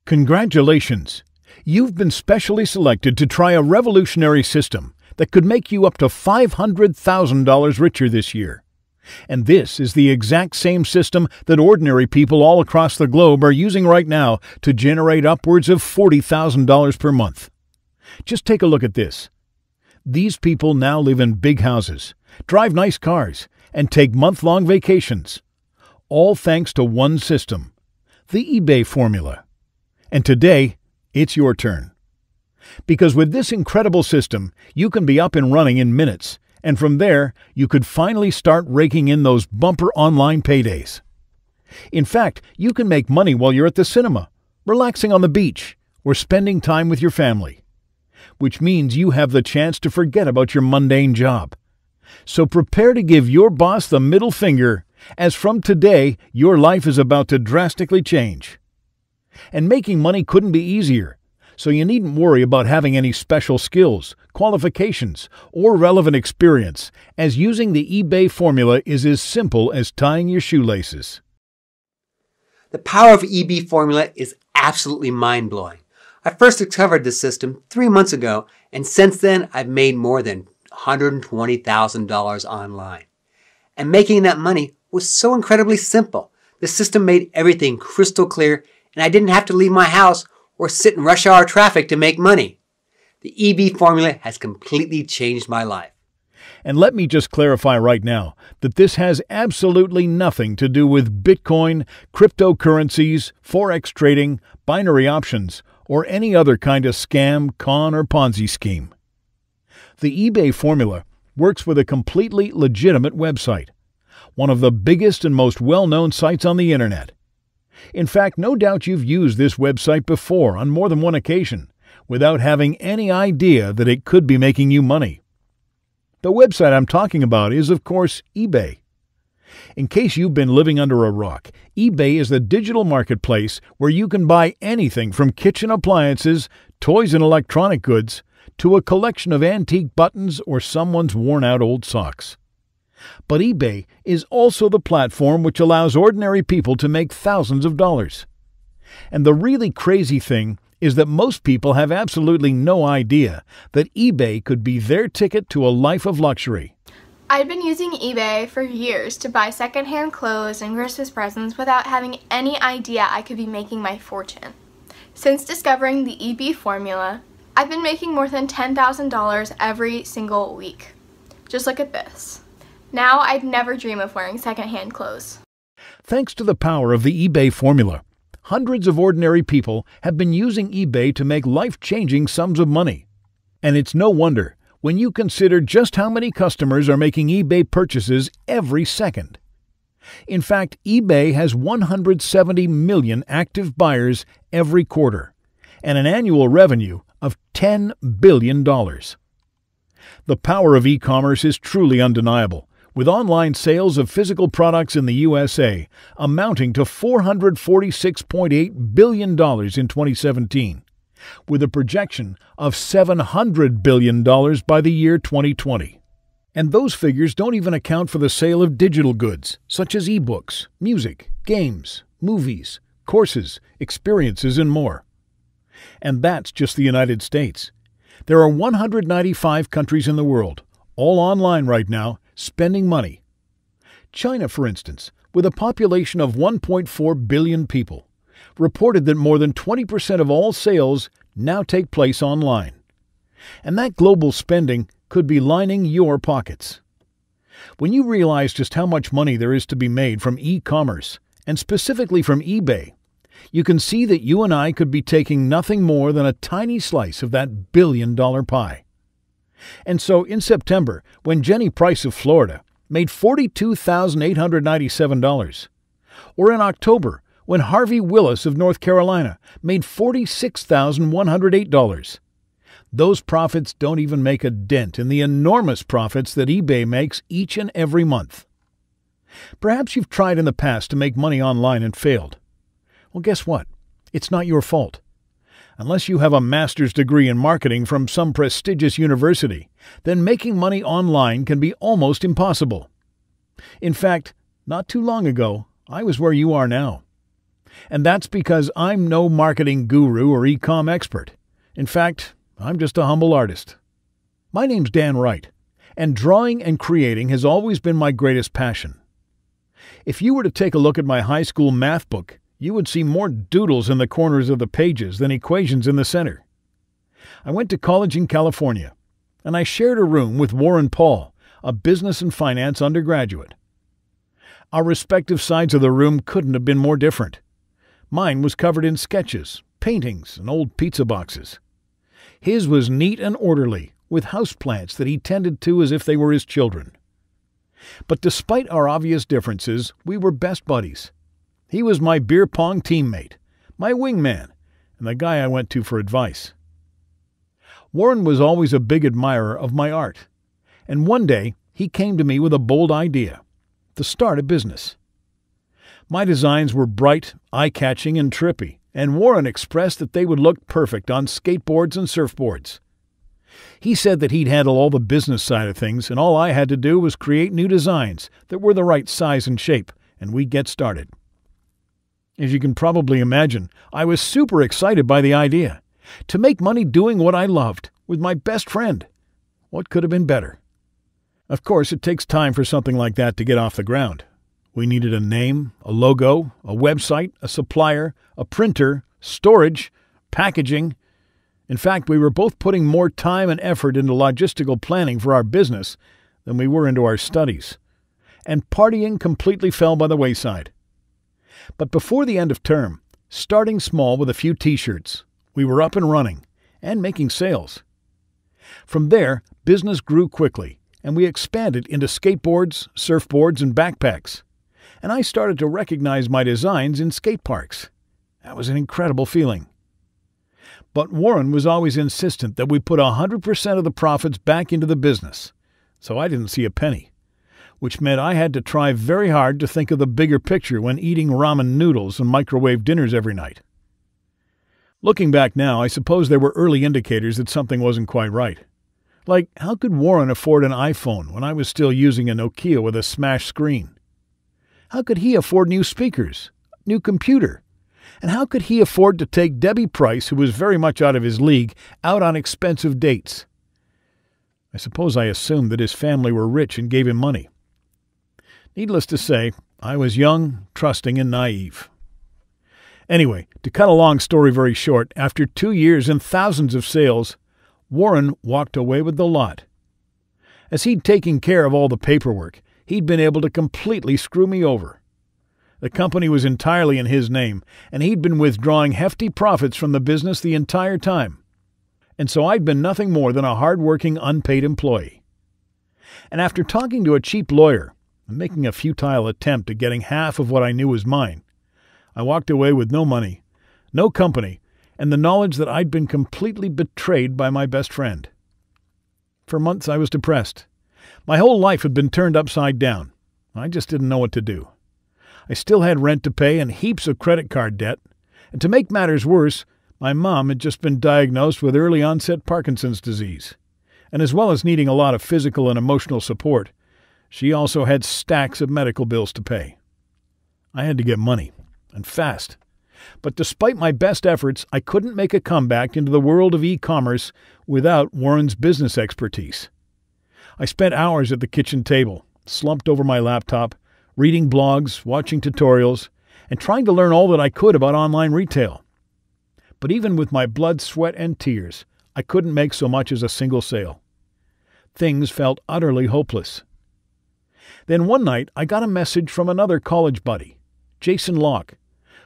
Congratulations! You've been specially selected to try a revolutionary system that could make you up to $500,000 richer this year. And this is the exact same system that ordinary people all across the globe are using right now to generate upwards of $40,000 per month. Just take a look at this. These people now live in big houses, drive nice cars, and take month-long vacations. All thanks to one system, the eBay formula. And today, it's your turn. Because with this incredible system, you can be up and running in minutes, and from there, you could finally start raking in those bumper online paydays. In fact, you can make money while you're at the cinema, relaxing on the beach, or spending time with your family. Which means you have the chance to forget about your mundane job. So prepare to give your boss the middle finger, as from today, your life is about to drastically change. And making money couldn't be easier, so you needn't worry about having any special skills, qualifications, or relevant experience, as using the eBay formula is as simple as tying your shoelaces. The power of eBay formula is absolutely mind-blowing. I first discovered this system 3 months ago, and since then I've made more than $120,000 online. And making that money was so incredibly simple. The system made everything crystal clear, and I didn't have to leave my house or sit in rush hour traffic to make money. The eBay formula has completely changed my life. And let me just clarify right now that this has absolutely nothing to do with Bitcoin, cryptocurrencies, Forex trading, binary options, or any other kind of scam, con, or Ponzi scheme. The eBay formula works with a completely legitimate website, one of the biggest and most well-known sites on the internet. In fact, no doubt you've used this website before on more than one occasion, without having any idea that it could be making you money. The website I'm talking about is, of course, eBay. In case you've been living under a rock, eBay is the digital marketplace where you can buy anything from kitchen appliances, toys and electronic goods, to a collection of antique buttons or someone's worn-out old socks. But eBay is also the platform which allows ordinary people to make thousands of dollars. And the really crazy thing is that most people have absolutely no idea that eBay could be their ticket to a life of luxury. I'd been using eBay for years to buy secondhand clothes and Christmas presents without having any idea I could be making my fortune. Since discovering the eBay formula, I've been making more than $10,000 every single week. Just look at this. Now I'd never dream of wearing secondhand clothes. Thanks to the power of the eBay formula, hundreds of ordinary people have been using eBay to make life-changing sums of money. And it's no wonder when you consider just how many customers are making eBay purchases every second. In fact, eBay has 170 million active buyers every quarter, and an annual revenue of $10 billion. The power of e-commerce is truly undeniable, with online sales of physical products in the USA amounting to $446.8 billion in 2017, with a projection of $700 billion by the year 2020. And those figures don't even account for the sale of digital goods, such as ebooks, music, games, movies, courses, experiences, and more. And that's just the United States. There are 195 countries in the world, all online right now, spending money. China, for instance, with a population of 1.4 billion people, reported that more than 20% of all sales now take place online. And that global spending could be lining your pockets. When you realize just how much money there is to be made from e-commerce, and specifically from eBay, you can see that you and I could be taking nothing more than a tiny slice of that billion-dollar pie. And so in September, when Jenny Price of Florida made $42,897, or in October, when Harvey Willis of North Carolina made $46,108, those profits don't even make a dent in the enormous profits that eBay makes each and every month. Perhaps you've tried in the past to make money online and failed. Well, guess what? It's not your fault. Unless you have a master's degree in marketing from some prestigious university, then making money online can be almost impossible. In fact, not too long ago, I was where you are now. And that's because I'm no marketing guru or e-com expert. In fact, I'm just a humble artist. My name's Dan Wright, and drawing and creating has always been my greatest passion. If you were to take a look at my high school math book, you would see more doodles in the corners of the pages than equations in the center. I went to college in California, and I shared a room with Warren Paul, a business and finance undergraduate. Our respective sides of the room couldn't have been more different. Mine was covered in sketches, paintings, and old pizza boxes. His was neat and orderly, with houseplants that he tended to as if they were his children. But despite our obvious differences, we were best buddies. He was my beer pong teammate, my wingman, and the guy I went to for advice. Warren was always a big admirer of my art, and one day he came to me with a bold idea: to start a business. My designs were bright, eye-catching, and trippy, and Warren expressed that they would look perfect on skateboards and surfboards. He said that he'd handle all the business side of things, and all I had to do was create new designs that were the right size and shape, and we'd get started. As you can probably imagine, I was super excited by the idea. To make money doing what I loved, with my best friend. What could have been better? Of course, it takes time for something like that to get off the ground. We needed a name, a logo, a website, a supplier, a printer, storage, packaging. In fact, we were both putting more time and effort into logistical planning for our business than we were into our studies. And partying completely fell by the wayside. But before the end of term, starting small with a few t-shirts, we were up and running and making sales. From there, business grew quickly, and we expanded into skateboards, surfboards, and backpacks. And I started to recognize my designs in skate parks. That was an incredible feeling. But Warren was always insistent that we put 100% of the profits back into the business, so I didn't see a penny, which meant I had to try very hard to think of the bigger picture when eating ramen noodles and microwave dinners every night. Looking back now, I suppose there were early indicators that something wasn't quite right. Like, how could Warren afford an iPhone when I was still using a Nokia with a smashed screen? How could he afford new speakers, new computer? And how could he afford to take Debbie Price, who was very much out of his league, out on expensive dates? I suppose I assumed that his family were rich and gave him money. Needless to say, I was young, trusting, and naive. Anyway, to cut a long story very short, after 2 years and thousands of sales, Warren walked away with the lot. As he'd taken care of all the paperwork, he'd been able to completely screw me over. The company was entirely in his name, and he'd been withdrawing hefty profits from the business the entire time. And so I'd been nothing more than a hard-working, unpaid employee. And after talking to a cheap lawyer and making a futile attempt at getting half of what I knew was mine, I walked away with no money, no company, and the knowledge that I'd been completely betrayed by my best friend. For months I was depressed. My whole life had been turned upside down. I just didn't know what to do. I still had rent to pay and heaps of credit card debt, and to make matters worse, my mom had just been diagnosed with early-onset Parkinson's disease. And as well as needing a lot of physical and emotional support, she also had stacks of medical bills to pay. I had to get money, and fast. But despite my best efforts, I couldn't make a comeback into the world of e-commerce without Warren's business expertise. I spent hours at the kitchen table, slumped over my laptop, reading blogs, watching tutorials, and trying to learn all that I could about online retail. But even with my blood, sweat, and tears, I couldn't make so much as a single sale. Things felt utterly hopeless. Then one night, I got a message from another college buddy, Jason Locke,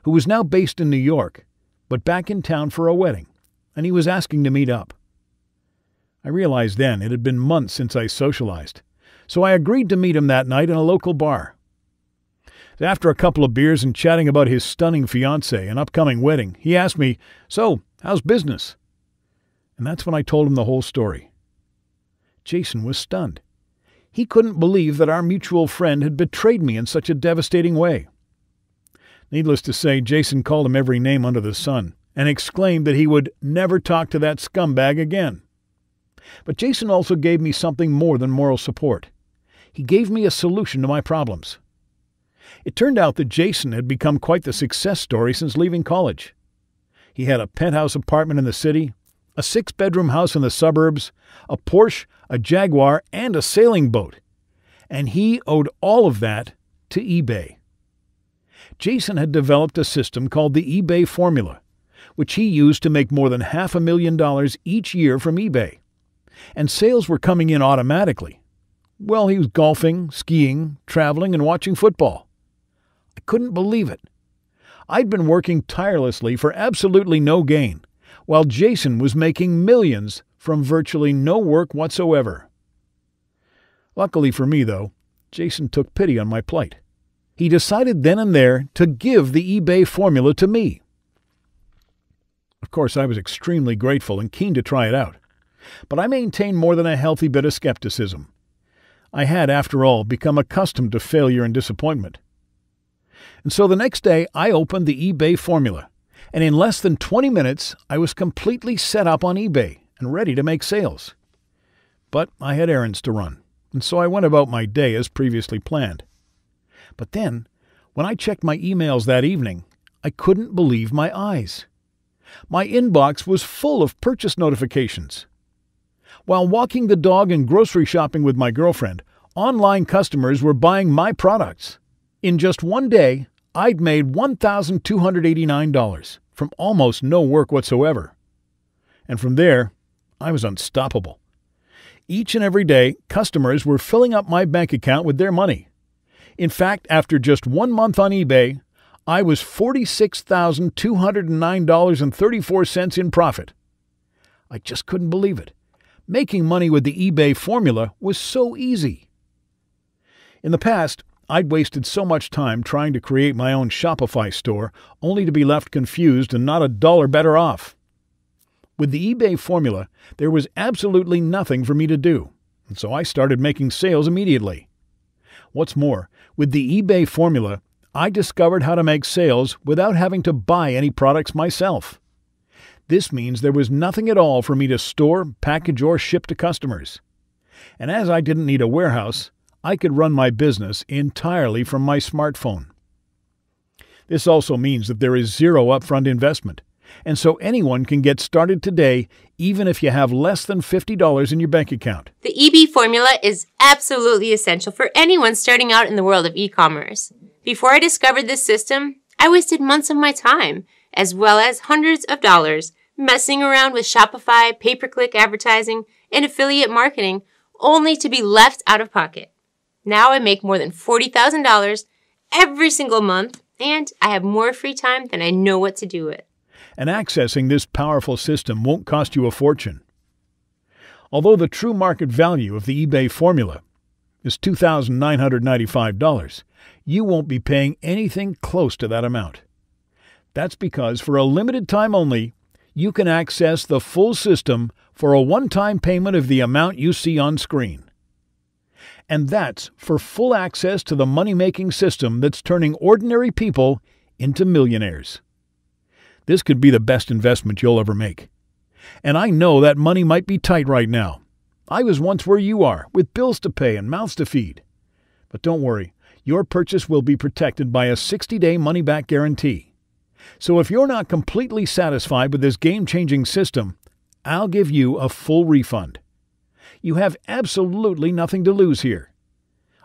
who was now based in New York, but back in town for a wedding, and he was asking to meet up. I realized then it had been months since I socialized, so I agreed to meet him that night in a local bar. After a couple of beers and chatting about his stunning fiancée and upcoming wedding, he asked me, "So, how's business?" And that's when I told him the whole story. Jason was stunned. He couldn't believe that our mutual friend had betrayed me in such a devastating way. Needless to say, Jason called him every name under the sun and exclaimed that he would never talk to that scumbag again. But Jason also gave me something more than moral support. He gave me a solution to my problems. It turned out that Jason had become quite the success story since leaving college. He had a penthouse apartment in the city, a 6-bedroom house in the suburbs, a Porsche, a Jaguar, and a sailing boat. And he owed all of that to eBay. Jason had developed a system called the eBay formula, which he used to make more than $500,000 each year from eBay. And sales were coming in automatically. Well, he was golfing, skiing, traveling, and watching football. I couldn't believe it. I'd been working tirelessly for absolutely no gain, while Jason was making millions from virtually no work whatsoever. Luckily for me, though, Jason took pity on my plight. He decided then and there to give the eBay formula to me. Of course, I was extremely grateful and keen to try it out, but I maintained more than a healthy bit of skepticism. I had, after all, become accustomed to failure and disappointment. And so the next day, I opened the eBay formula, and in less than 20 minutes, I was completely set up on eBay and ready to make sales. But I had errands to run, and so I went about my day as previously planned. But then, when I checked my emails that evening, I couldn't believe my eyes. My inbox was full of purchase notifications. While walking the dog and grocery shopping with my girlfriend, online customers were buying my products. In just one day, I'd made $1,289 from almost no work whatsoever. And from there, I was unstoppable. Each and every day, customers were filling up my bank account with their money. In fact, after just 1 month on eBay, I was $46,209.34 in profit. I just couldn't believe it. Making money with the eBay formula was so easy. In the past, I'd wasted so much time trying to create my own Shopify store, only to be left confused and not a dollar better off. With the eBay formula, there was absolutely nothing for me to do, and so I started making sales immediately. What's more, with the eBay formula, I discovered how to make sales without having to buy any products myself. This means there was nothing at all for me to store, package, or ship to customers. And as I didn't need a warehouse, I could run my business entirely from my smartphone. This also means that there is zero upfront investment, and so anyone can get started today even if you have less than $50 in your bank account. The eBay formula is absolutely essential for anyone starting out in the world of e-commerce. Before I discovered this system, I wasted months of my time, as well as hundreds of dollars, messing around with Shopify, pay-per-click advertising, and affiliate marketing, only to be left out of pocket. Now I make more than $40,000 every single month, and I have more free time than I know what to do with. And accessing this powerful system won't cost you a fortune. Although the true market value of the eBay formula is $2,995, you won't be paying anything close to that amount. That's because for a limited time only, you can access the full system for a one-time payment of the amount you see on screen. And that's for full access to the money-making system that's turning ordinary people into millionaires. This could be the best investment you'll ever make. And I know that money might be tight right now. I was once where you are, with bills to pay and mouths to feed. But don't worry, your purchase will be protected by a 60-day money-back guarantee. So if you're not completely satisfied with this game-changing system, I'll give you a full refund. You have absolutely nothing to lose here.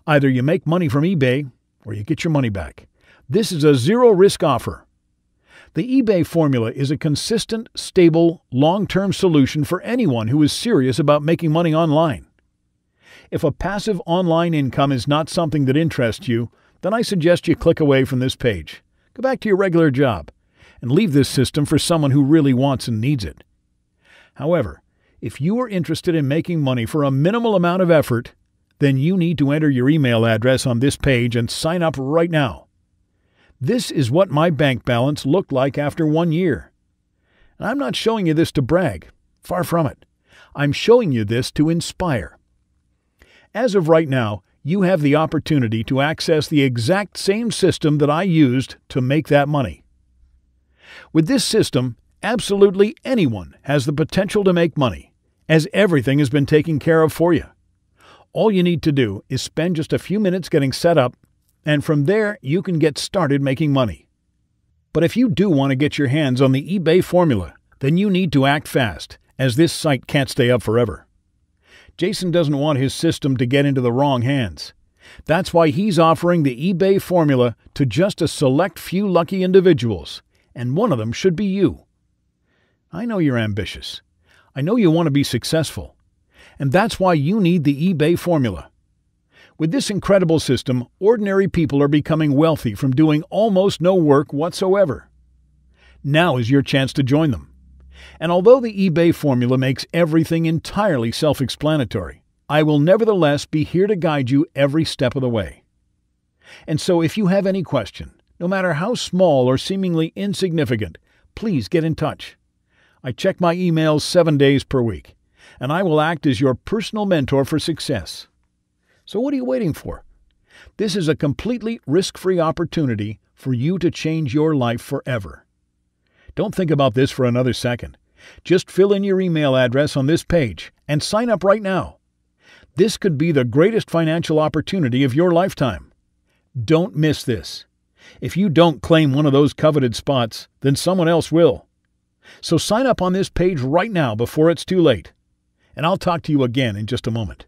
Either you make money from eBay or you get your money back. This is a zero-risk offer. The eBay formula is a consistent, stable, long-term solution for anyone who is serious about making money online. If a passive online income is not something that interests you, then I suggest you click away from this page. Go back to your regular job and leave this system for someone who really wants and needs it. However, if you are interested in making money for a minimal amount of effort, then you need to enter your email address on this page and sign up right now. This is what my bank balance looked like after 1 year. And I'm not showing you this to brag. Far from it. I'm showing you this to inspire. As of right now, you have the opportunity to access the exact same system that I used to make that money. With this system, absolutely anyone has the potential to make money, as everything has been taken care of for you. All you need to do is spend just a few minutes getting set up, And from there, you can get started making money. But if you do want to get your hands on the eBay formula, then you need to act fast, as this site can't stay up forever. Jason doesn't want his system to get into the wrong hands. That's why he's offering the eBay formula to just a select few lucky individuals, and one of them should be you. I know you're ambitious. I know you want to be successful. And that's why you need the eBay formula. With this incredible system, ordinary people are becoming wealthy from doing almost no work whatsoever. Now is your chance to join them. And although the eBay formula makes everything entirely self-explanatory, I will nevertheless be here to guide you every step of the way. And so if you have any question, no matter how small or seemingly insignificant, please get in touch. I check my emails 7 days per week, and I will act as your personal mentor for success. So what are you waiting for? This is a completely risk-free opportunity for you to change your life forever. Don't think about this for another second. Just fill in your email address on this page and sign up right now. This could be the greatest financial opportunity of your lifetime. Don't miss this. If you don't claim one of those coveted spots, then someone else will. So sign up on this page right now before it's too late. And I'll talk to you again in just a moment.